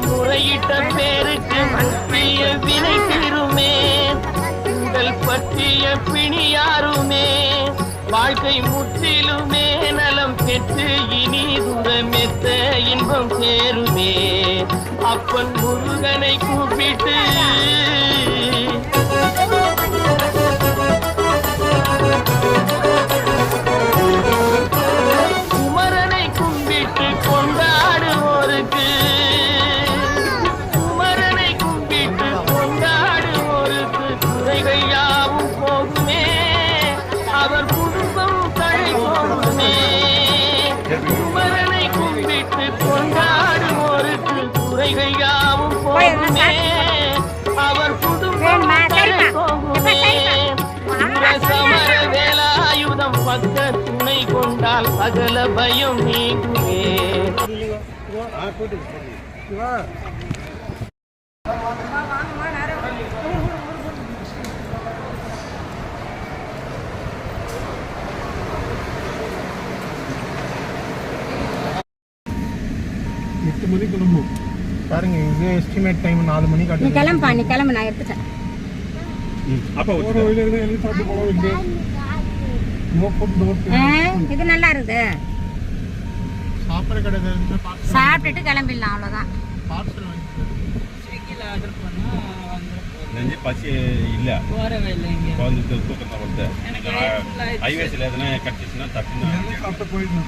முறையிட்ட பேருக்கு மத்திய வினை தீருமே. உங்கள் பற்றிய பிணியாருமே வாழ்க்கை முற்றிலுமே நலம் பெற்று இனி தூரமெத்த இன்பம் சேருமே. அப்பன் முருகனை கூப்பிட்டு குமரனை கும்பிட்டு கொண்டாடுவோருக்கு குமரனை கும்பிட்டு கொண்டாடுவோருக்கு குறைகள் யாவும் போகுமே. அவர் குடும்பம் தழை போகுமே. குமரனை கும்பிட்டு கொண்டாடுவோருக்கு குறைகள் யாவும் போகுமே. அவர் குடும்பம் தழை போகுமே. சமர வேலாயுதம் பக்க துணை கொண்டால் சகல பயம் நீங்குமே. எட்டு மணிக்கு கிளம்பும் பாருங்க. இது எஸ்டிமேட் டைம் 4 மணி காட்டு. நீ கிளம்பா, நீ கிளம்பு, நான் எடுத்துட்டேன். இது நல்லா இருக்குது. சாப்பாடு கடை சாப்பிட்டுட்டு கிளம்பிடலாம், அவ்வளோதான். பசி இல்ல தூக்கம் வந்து ஹைவேஸ்ல எதனா கட்டிச்சுன்னா சாப்பிட்டு போயிடணும்.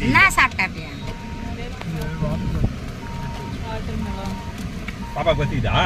என்ன சாப்பிட்டா அப்படியா? பாப்பா பசிக்குதா?